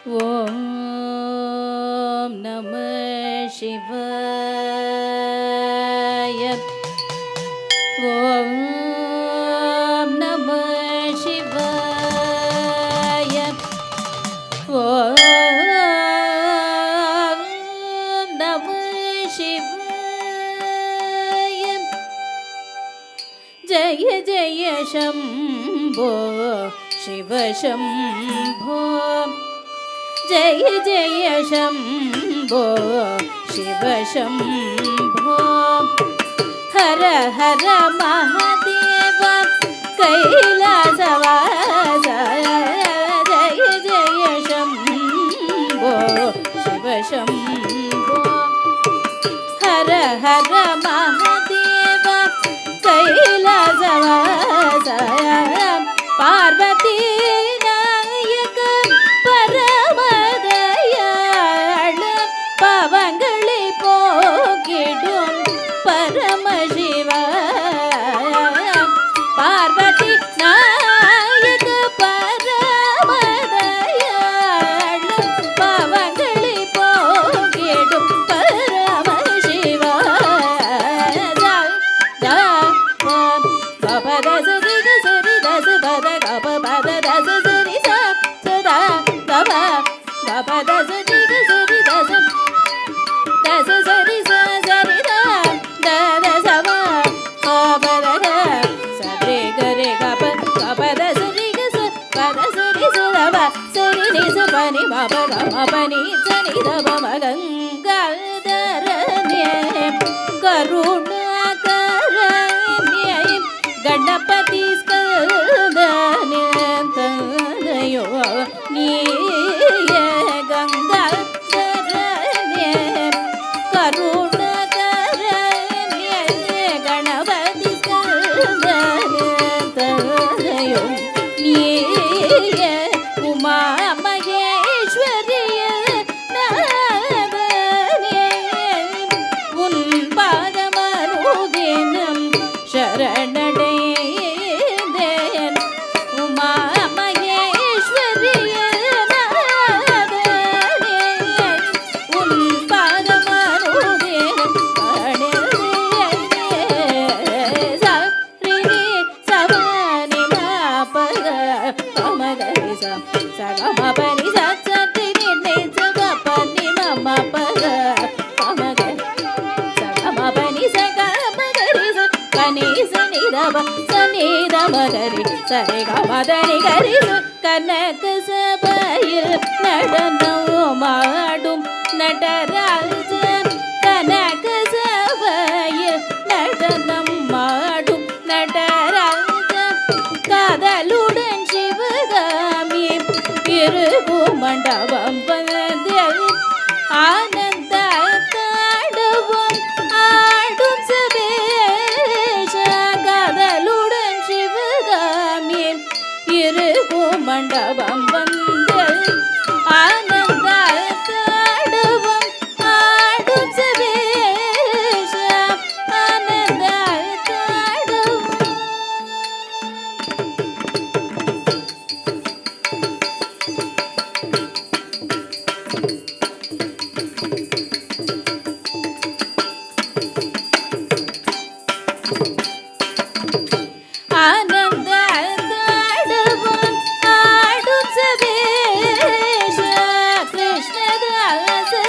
ಓಂ ನಮಃ ಶಿವಾಯ. ಓಂ ನಮಃ ಶಿವಾಯ. ಓಂ ನಮಃ ಶಿವಾಯ. ಜಯ ಜಯ ಶಂಭೋ ಶಿವ ಶಂಭೋ. ಜಯ ಜಯ ಶಂಭೋ ಶಿವ ಶಂಭೋ. ಹರ ಹರ ಮಹಾದೇವ ಕೈಲಾಸವಾಸ. ಜಯ ಜಯ ಶಂಭೋ ಶಿವ ಶಂಭೋ. ಹರ ಹರ ಮಹಾದೇವ ಕೈಲಾಸವಾಸ. ಪಾರ್ವತಿ ನಾಯಕ பரமதயாள பவங்களை போக்கிடும் பரமசிவ. பார்வதி நாயக பரமதயாள பவங்களை போக்கிடும் பரமசிவ. ಕರುಣಾಕರಣ್ಯ ಗಣಪತಿ ಸ್ಕಂದನೆಯೋ ನೀಯ ಗಂಗಾಧರಣ್ಯ. ಕರುಣಾಕರಣ್ಯ ಗಣಪತಿ ಸ್ಕಂದನೆಯೋ ನೀಯ ಉಮಾ மகேஸ்வரிய நாதனே. உன் பாதமருதினம் சரணடைந்தேன். உமா மகேஸ்வரிய நாதனே. உன் பாதமருதினம் சரணடைந்தேன். சரி சவனி மாபக பமகரி சகமபனி சச்சதி நின்னை சகபனி மமபக பமகரி சகமபனி சகமகரி சகனி சனிதப சனிதமகரி சரிகமதனி கரி. கனக சபையில் நடனமாடும் நடராஜ. கனக சபையில் நடனமாடும் நடராஜ. காதலுடன் சிவகாமி இருக்கும் மண்டபம் வந்து ஆனந்த தாடுவோம் ஆடும் சபேஷ. காதலுடன் சிவகாமி இருக்கும் மண்டபம் வந்து ஆனந்த தாடுவோம் ஆடும் சபேஷ. ஆனந்த தாடுவோம். ஆனந்த தாடுவோம் ஆடும் சபேஷ. கிருஷ்ணதாசனுக்கு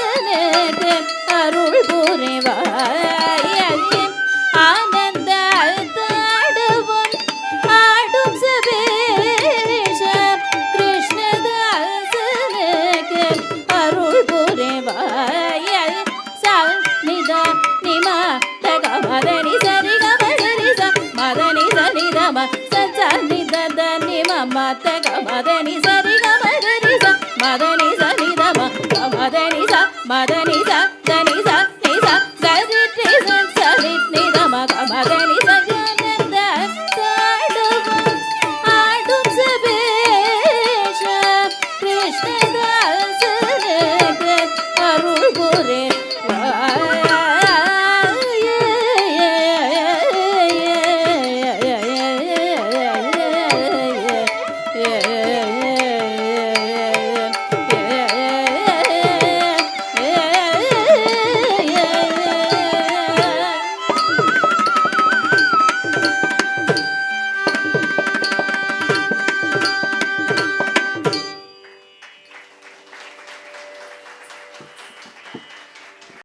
அருள் புரிவாய். ஆனந்த தாடுவோம் ஆடும் சபேஷ. கிருஷ்ணதாசனுக்கு அருள் புரிவாய். நித நிம தக மதனி சரி கமகரி ச மதனி சரி தம சச்ச நித தனி மம தக மதனி சரி கமகரி ச மதனி சரி தம மதனி ச மதனி ச தனி ச